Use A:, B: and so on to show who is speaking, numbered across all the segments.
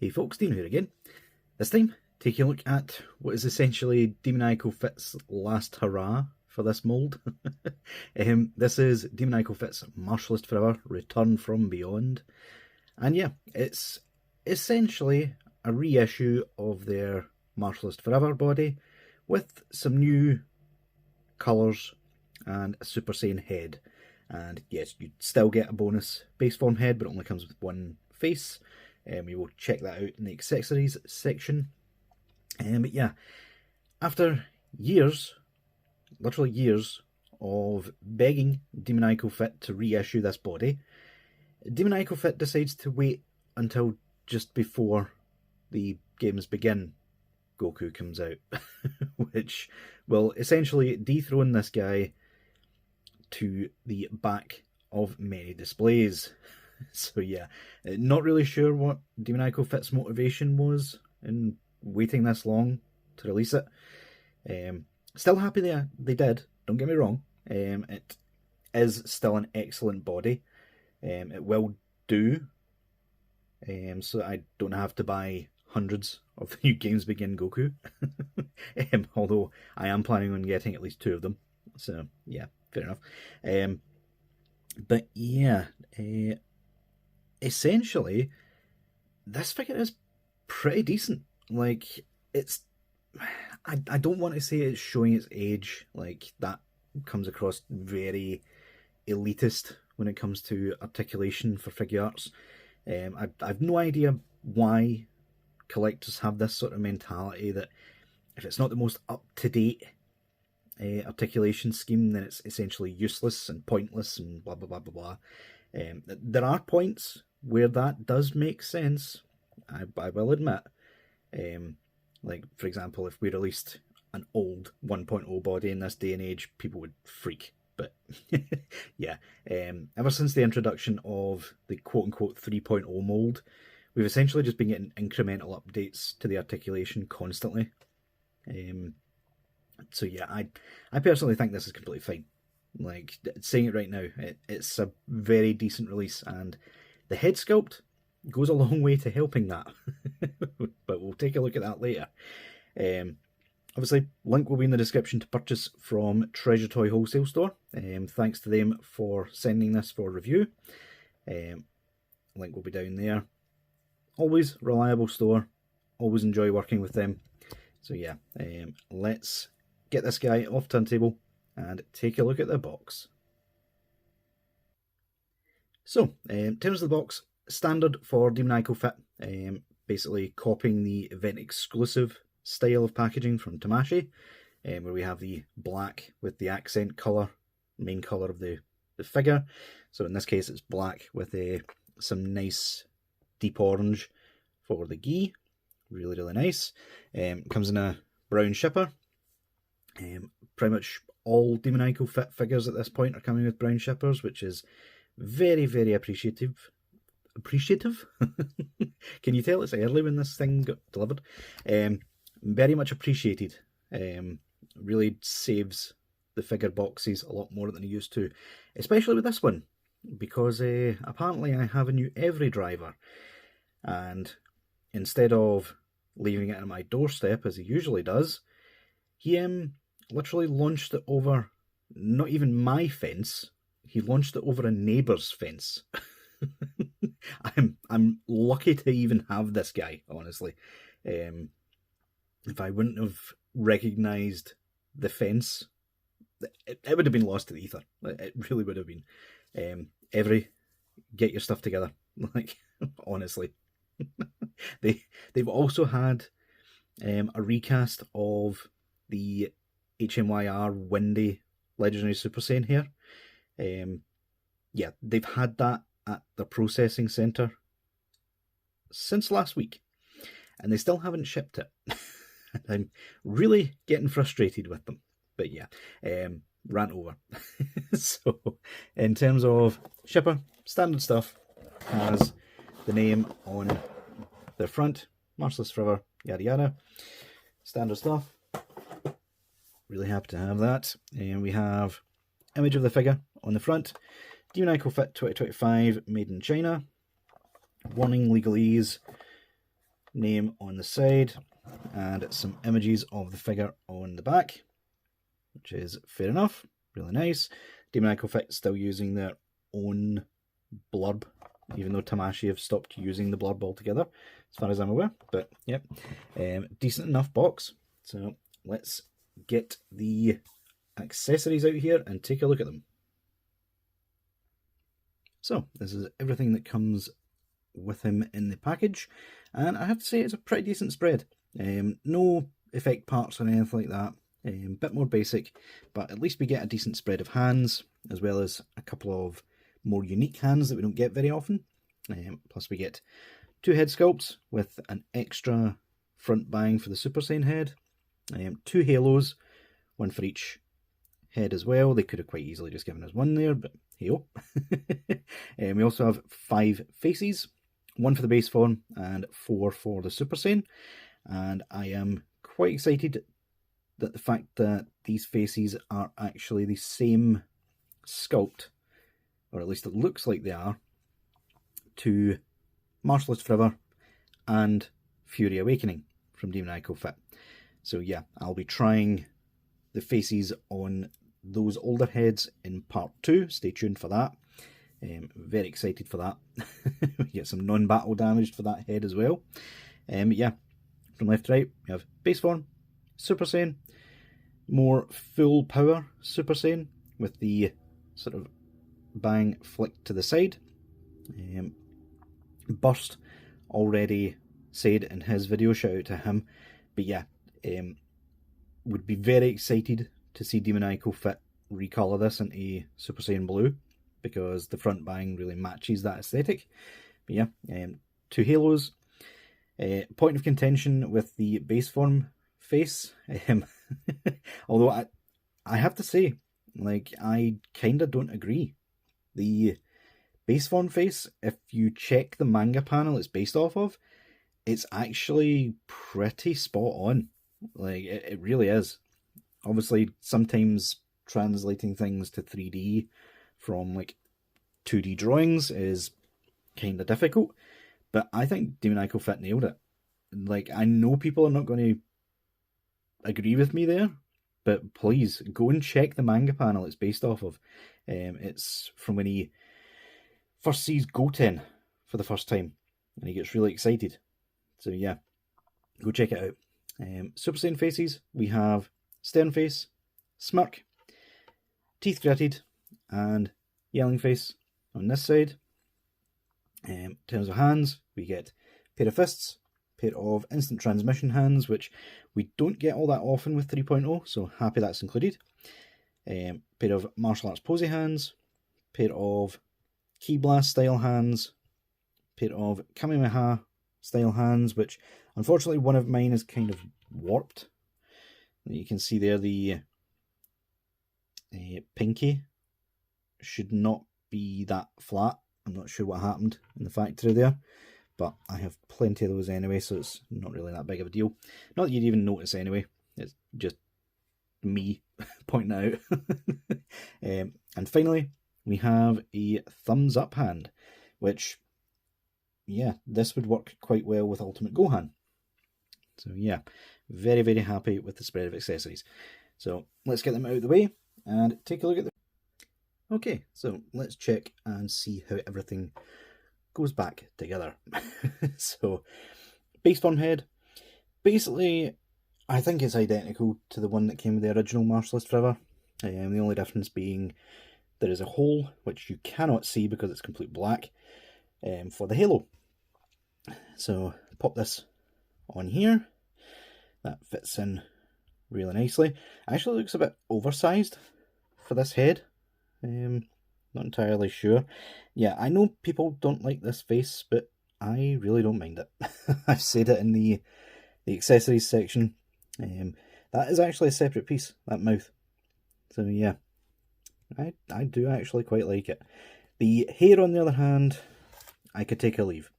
A: Hey folks, Deano here again. This time, taking a look at what is essentially Demoniacal Fit's last hurrah for this mould. This is Demoniacal Fit's Martialist Forever, Return from Beyond. And yeah, it's essentially a reissue of their Martialist Forever body with some new colours and a Super Saiyan head. And yes, you still get a bonus base form head, but it only comes with one face. We will check that out in the accessories section. But yeah, after years, literally years, of begging Demoniacal Fit to reissue this body, Demoniacal Fit decides to wait until just before the games begin Goku comes out, which will essentially dethrone this guy to the back of many displays. So yeah, not really sure what Demoniacal Fit's motivation was in waiting this long to release it. Still happy they did, don't get me wrong. It is still an excellent body. It will do, so I don't have to buy hundreds of the new Games Begin Goku. Although I am planning on getting at least 2 of them. So yeah, fair enough. But yeah, essentially, this figure is pretty decent. Like, it's... I don't want to say it's showing its age. Like, that comes across very elitist when it comes to articulation for Figuarts. I've no idea why collectors have this sort of mentality that if it's not the most up-to-date articulation scheme, then it's essentially useless and pointless and blah, blah, blah, blah, blah. There are points where that does make sense, I will admit. Like, for example, if we released an old 1.0 body in this day and age, people would freak. But yeah, ever since the introduction of the quote-unquote 3.0 mould, we've essentially just been getting incremental updates to the articulation constantly. So yeah, I personally think this is completely fine. Like, saying it right now, it's a very decent release, and the head sculpt goes a long way to helping that. But we'll take a look at that later. Obviously, link will be in the description to purchase from Treasure Toy Wholesale Store. Thanks to them for sending this for review. Link will be down there. Always reliable store. Always enjoy working with them. So yeah, let's get this guy off turntable and take a look at the box. So, in terms of the box, standard for Demoniacal Fit, basically copying the event exclusive style of packaging from Tamashii, where we have the black with the accent colour, main colour of the figure. So in this case it's black with some nice deep orange for the gi, really, really nice. Comes in a brown shipper. Pretty much all Demoniacal Fit figures at this point are coming with brown shippers, which is very, very appreciative. Can you tell it's early when this thing got delivered? Very much appreciated. Really saves the figure boxes a lot more than it used to, especially with this one, because apparently I have a new Every driver, and instead of leaving it at my doorstep as he usually does, he literally launched it over not even my fence. He launched it over a neighbour's fence. I'm lucky to even have this guy, honestly. If I wouldn't have recognised the fence, it would have been lost to the ether. It really would have been. Every, get your stuff together. Like, honestly. They've also had a recast of the HMYR Windy Legendary Super Saiyan here. Yeah, they've had that at the processing centre since last week, and they still haven't shipped it. I'm really getting frustrated with them. But yeah, rant over. So, in terms of shipper, standard stuff, has the name on the front, Martialist Forever, yada yada. Standard stuff. Really happy to have that. And we have image of the figure on the front. Demoniacal Fit 2025, made in China. Warning legalese. name on the side and some images of the figure on the back, which is fair enough, really nice. Demoniacal Fit still using their own blurb, even though Tamashii have stopped using the blurb altogether, as far as I'm aware. But yep, decent enough box. So let's get the accessories out here and take a look at them. So this is everything that comes with him in the package, and I have to say it's a pretty decent spread. No effect parts or anything like that, bit more basic, but at least we get a decent spread of hands, as well as a couple of more unique hands that we don't get very often. Plus we get 2 head sculpts with an extra front bang for the Super Saiyan head, 2 halos, 1 for each head as well. They could have quite easily just given us 1 there, but hey-oh. We also have 5 faces, 1 for the base form and 4 for the Super Saiyan, and I am quite excited that the fact that these faces are actually the same sculpt, or at least it looks like they are, to Martialist Forever and Fury Awakening from Demoniacal Fit. So yeah, I'll be trying the faces on those older heads in part 2. Stay tuned for that. Very excited for that. We get some non-battle damage for that head as well. Yeah, from left to right, we have base form, Super Saiyan, more full power Super Saiyan with the sort of bang flick to the side. Burst already said in his video, shout out to him. But yeah, would be very excited to see Demoniacal Fit recolour this into Super Saiyan Blue, because the front bang really matches that aesthetic. But yeah, 2 halos. Point of contention with the base form face. Although I have to say, like, I kind of don't agree. The base form face, if you check the manga panel it's based off of, it's actually pretty spot on. Like, it really is. Obviously, sometimes translating things to 3D from, like, 2D drawings is kind of difficult, but I think Demoniacal Fit nailed it. Like, I know people are not going to agree with me there, but please, go and check the manga panel it's based off of. It's from when he first sees Goten for the first time, and he gets really excited. So yeah, go check it out. Super Saiyan faces, we have stern face, smirk, teeth gritted, and yelling face on this side. In terms of hands, we get pair of fists, pair of instant transmission hands, which we don't get all that often with 3.0, so happy that's included. Pair of martial arts posy hands, pair of Ki Blast style hands, pair of Kamehameha style hands, which unfortunately one of mine is kind of warped. You can see there the pinky should not be that flat. I'm not sure what happened in the factory there, but I have plenty of those anyway, so it's not really that big of a deal. Not that you'd even notice anyway, it's just me pointing it out. And finally, we have a thumbs up hand, which, yeah, this would work quite well with Ultimate Gohan. So yeah, very, very happy with the spread of accessories. So let's get them out of the way and take a look at them. Okay, so let's check and see how everything goes back together. So, base form head, basically, I think it's identical to the one that came with the original Martialist Forever. The only difference being there is a hole, which you cannot see because it's complete black, for the halo. So, pop this on here. That fits in really nicely. Actually looks a bit oversized for this head. Not entirely sure. Yeah, I know people don't like this face, but I really don't mind it. I've said it in the accessories section. That is actually a separate piece, that mouth. So yeah, I do actually quite like it. The hair, on the other hand, I could take or leave.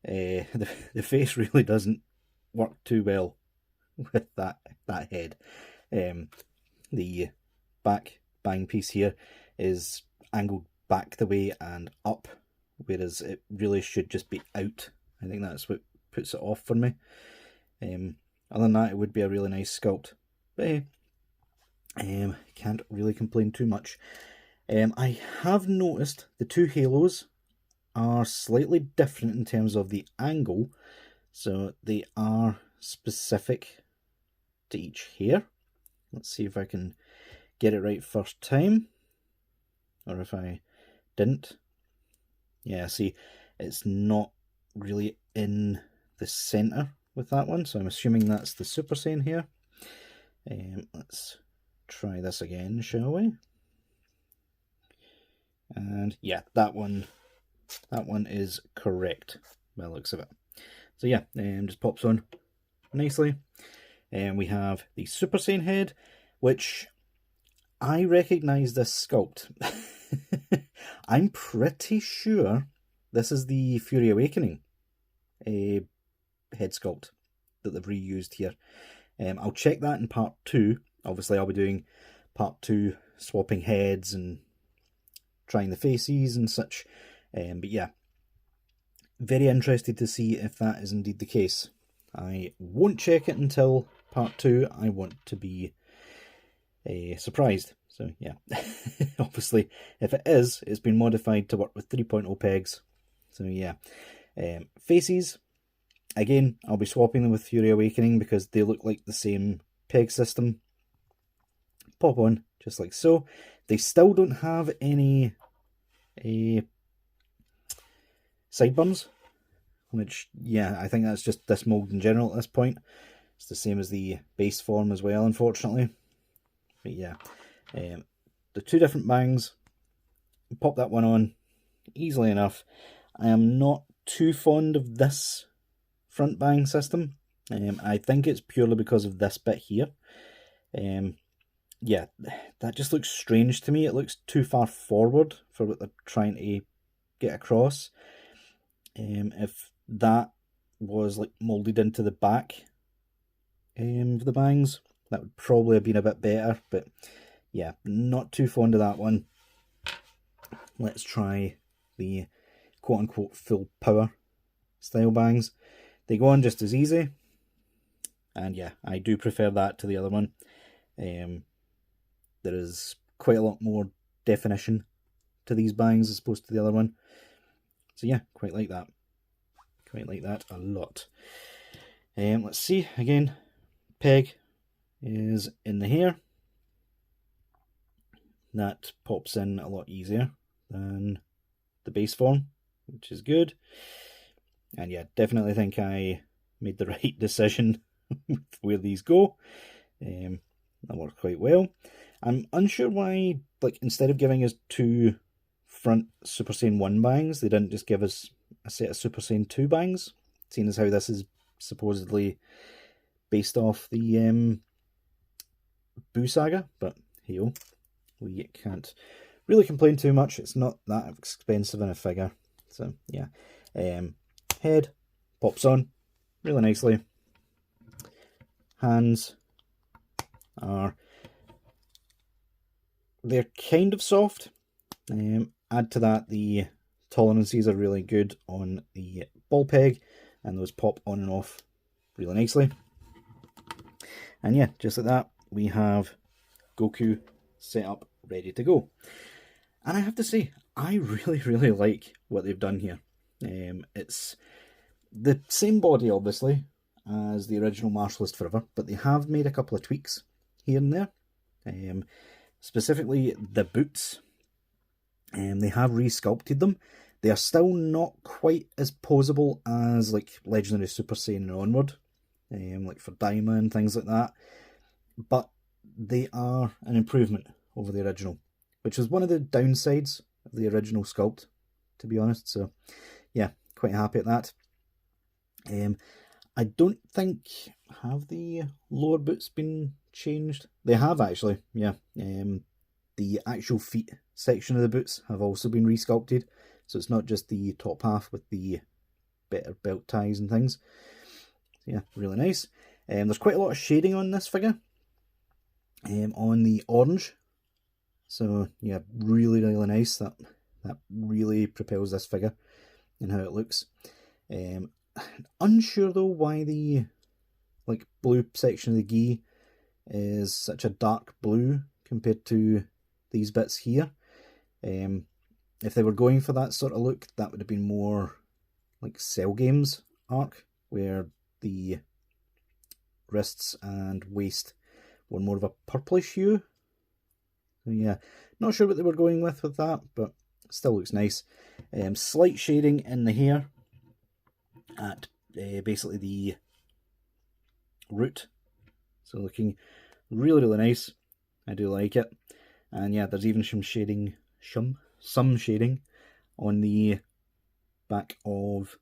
A: The face really doesn't work too well with that head. The back bang piece here is angled back the way and up, whereas it really should just be out. I think that's what puts it off for me. Other than that, it would be a really nice sculpt. But hey, can't really complain too much. I have noticed the two halos are slightly different in terms of the angle, so they are specific to each hair. Let's see if I can get it right first time, or if I didn't. Yeah, see, it's not really in the center with that one, so I'm assuming that's the Super Saiyan here. Let's try this again, shall we? And yeah, that one is correct by the looks of it. So yeah, just pops on nicely. And we have the Super Saiyan head, which I recognise this sculpt. I'm pretty sure this is the Fury Awakening head sculpt that they've reused here. I'll check that in part 2. Obviously, I'll be doing part 2, swapping heads and trying the faces and such. But yeah, very interested to see if that is indeed the case. I won't check it until part 2. I want to be surprised. So yeah, obviously, if it is, it's been modified to work with 3.0 pegs. So yeah, faces, again, I'll be swapping them with Fury Awakening because they look like the same peg system. Pop on, just like so. They still don't have any sideburns, which, yeah, I think that's just this mold in general at this point. It's the same as the base form as well, unfortunately. But yeah, the two different bangs, pop that one on easily enough. I am not too fond of this front bang system. I think it's purely because of this bit here. Yeah, that just looks strange to me. It looks too far forward for what they're trying to get across. If that was like molded into the back of the bangs, that would probably have been a bit better. But yeah, not too fond of that one. Let's try the quote-unquote full power style bangs. They go on just as easy. And yeah, I do prefer that to the other one. There is quite a lot more definition to these bangs as opposed to the other one. So yeah, quite like that. Quite like that a lot. Let's see, again, peg is in the hair. That pops in a lot easier than the base form, which is good. And yeah, definitely think I made the right decision with where these go. That worked quite well. I'm unsure why, like, instead of giving us 2 front Super Saiyan 1 bangs, they didn't just give us a set of Super Saiyan 2 bangs, seeing as how this is supposedly based off the Boo saga. But hey, we can't really complain too much. It's not that expensive in a figure. So yeah, head pops on really nicely. Hands are, they're kind of soft. Add to that, the tolerances are really good on the ball peg, and those pop on and off really nicely. And yeah, just like that, we have Goku set up, ready to go. And I have to say, I really like what they've done here. It's the same body, obviously, as the original Martialist Forever, but they have made a couple of tweaks here and there. Specifically the boots. They have resculpted them. They are still not quite as posable as like Legendary Super Saiyan and onward, like for Daima and things like that, but they are an improvement over the original, which is one of the downsides of the original sculpt, to be honest. So yeah, quite happy at that. I don't think, have the lower boots been changed? They have actually, yeah. The actual feet section of the boots have also been resculpted, so it's not just the top half with the better belt ties and things. So yeah, really nice. There's quite a lot of shading on this figure, on the orange. So yeah, really nice. That really propels this figure and how it looks. unsure though why the like blue section of the gi is such a dark blue compared to these bits here. If they were going for that sort of look, that would have been more like Cell Games arc, where the wrists and waist were more of a purplish hue. So yeah, not sure what they were going with that, but still looks nice. Slight shading in the hair at basically the root, so looking really, really nice. I do like it. And yeah, there's even some shading on the back of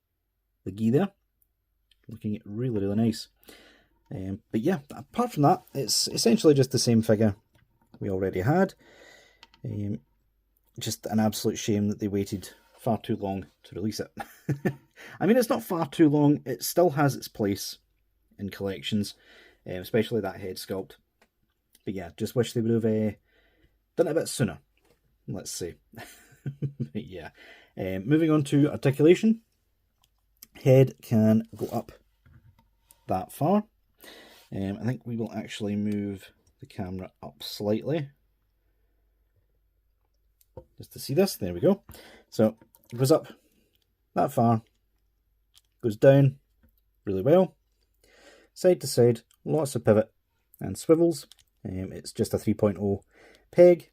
A: the gi there, looking really, really nice. But yeah, apart from that, it's essentially just the same figure we already had. Just an absolute shame that they waited far too long to release it. I mean, it's not far too long. It still has its place in collections, especially that head sculpt. But yeah, just wish they would have done it a bit sooner, let's say. But yeah, moving on to articulation. Head can go up that far. I think we will actually move the camera up slightly just to see this. There we go. So it goes up that far, goes down really well, side to side, lots of pivot and swivels. It's just a 3.0 peg,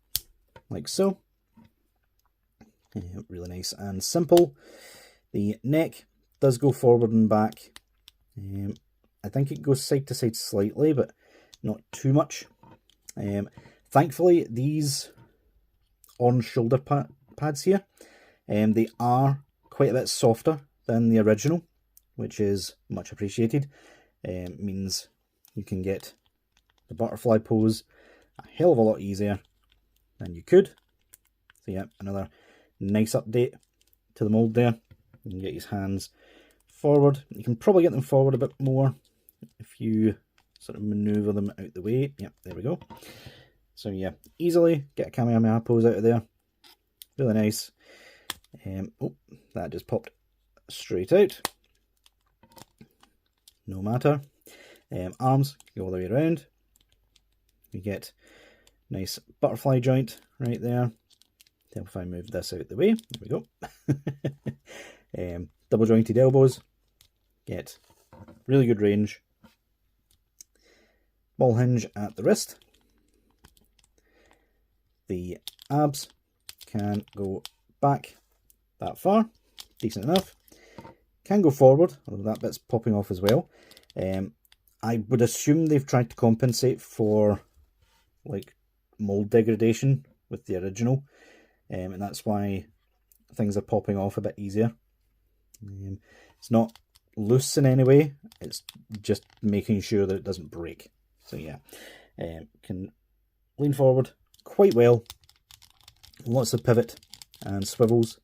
A: like so. Really nice and simple. The neck does go forward and back. I think it goes side to side slightly, but not too much. Thankfully, these orange shoulder pads here, they are quite a bit softer than the original, which is much appreciated. Means you can get the butterfly pose a hell of a lot easier than you could. So yeah, another nice update to the mold there. You can get his hands forward. You can probably get them forward a bit more if you sort of maneuver them out the way. Yep, there we go. So yeah, easily get a Kamehameha pose out of there. Really nice. Oh, that just popped straight out. No matter. Arms go all the way around. You get nice butterfly joint right there. If I move this out the way, there we go. Double jointed elbows. Get really good range. Ball hinge at the wrist. The abs can go back that far, decent enough. Can go forward, although that bit's popping off as well. I would assume they've tried to compensate for like mold degradation with the original, and that's why things are popping off a bit easier. It's not loose in any way, it's just making sure that it doesn't break. So yeah, can lean forward quite well. Lots of pivot and swivels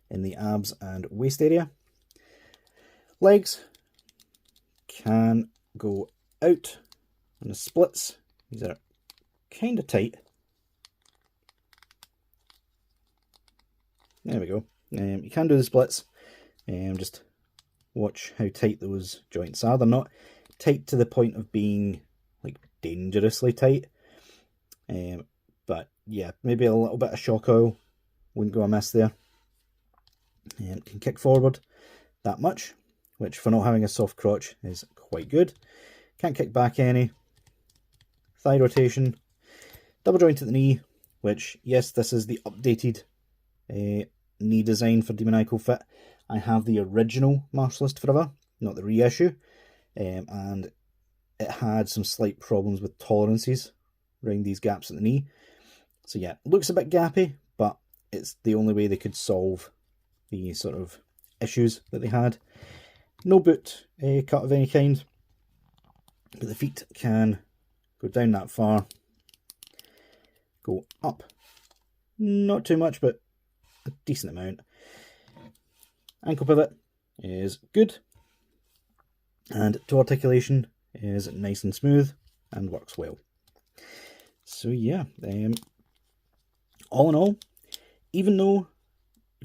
A: in the abs and waist area. Legs can go out on the splits. These are kind of tight. There we go. You can do the splits. Just watch how tight those joints are. They're not tight to the point of being like dangerously tight. But yeah, maybe a little bit of shock oil wouldn't go amiss there. Can kick forward that much, which for not having a soft crotch is quite good. Can't kick back any. Thigh rotation. Double joint at the knee, which, yes, this is the updated knee design for Demoniacal Fit. I have the original Martialist Forever, not the reissue, and it had some slight problems with tolerances around these gaps at the knee. So yeah, looks a bit gappy, but it's the only way they could solve the sort of issues that they had. No boot cut of any kind, but the feet can go down that far, go up, not too much, but a decent amount. Ankle pivot is good, and toe articulation is nice and smooth and works well. So yeah, all in all, even though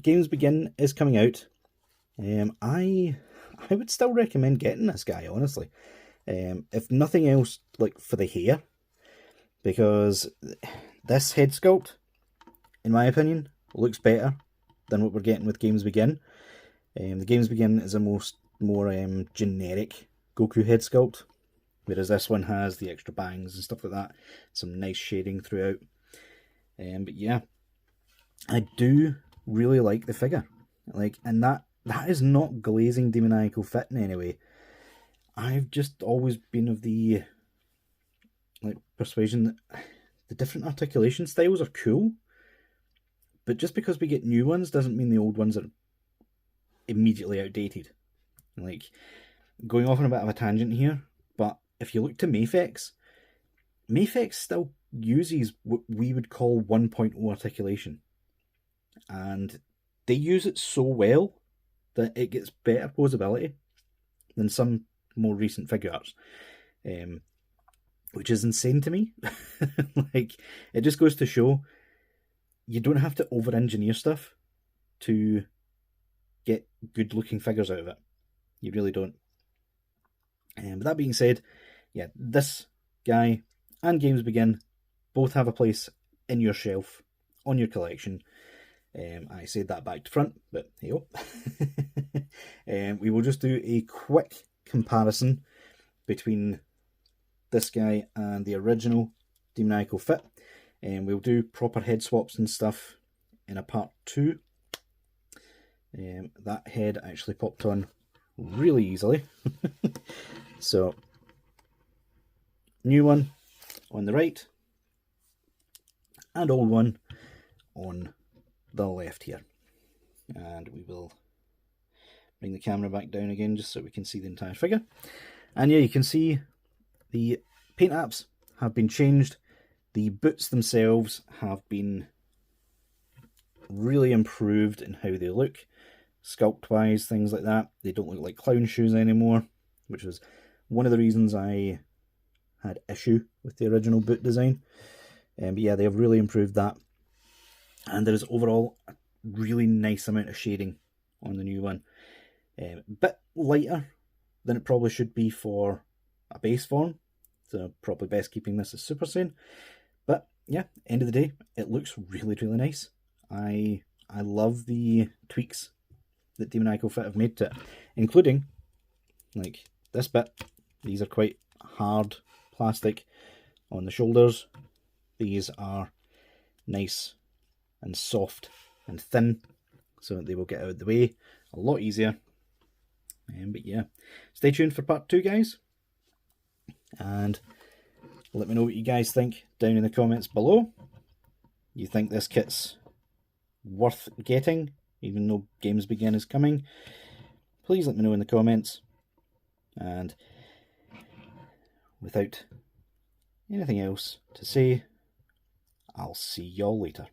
A: Games Begin is coming out, I I would still recommend getting this guy, honestly. If nothing else, like for the hair, because this head sculpt, in my opinion, looks better than what we're getting with Games Begin. The Games Begin is a more generic Goku head sculpt, whereas this one has the extra bangs and stuff like that, some nice shading throughout. But yeah, I do really like the figure, and that is not glazing demoniacal fit in any way. I've just always been of the persuasion that the different articulation styles are cool, but just because we get new ones doesn't mean the old ones are immediately outdated. Going off on a bit of a tangent here, but if you look to Mafex still uses what we would call 1.0 articulation, and they use it so well that it gets better posability than some more recent Figuarts, which is insane to me. It just goes to show you don't have to over-engineer stuff to get good-looking figures out of it. You really don't. But that being said, yeah, this guy and Games Begin both have a place in your shelf, on your collection. I said that back to front, but hey-oh. We will just do a quick comparison between this guy and the original demoniacal fit, and we'll do proper head swaps and stuff in a part 2. That head actually popped on really easily. So, new one on the right and old one on the left here. And we will bring the camera back down again just so we can see the entire figure. And yeah, you can see the paint apps have been changed. The boots themselves have been really improved in how they look, sculpt wise, things like that. They don't look like clown shoes anymore, which was one of the reasons I had issue with the original boot design. But yeah, they have really improved that. And there is overall a really nice amount of shading on the new one. A bit lighter than it probably should be for a base form, so probably best keeping this as Super Saiyan. But yeah, end of the day, it looks really, really nice. I love the tweaks that Demoniacal Fit have made to it, including this bit. These are quite hard plastic on the shoulders. These are nice and soft and thin, so they will get out of the way a lot easier. But yeah, stay tuned for part 2, guys, and let me know what you guys think down in the comments below. You think this kit's worth getting, even though Games Begin is coming? Please let me know in the comments. And without anything else to say, I'll see y'all later.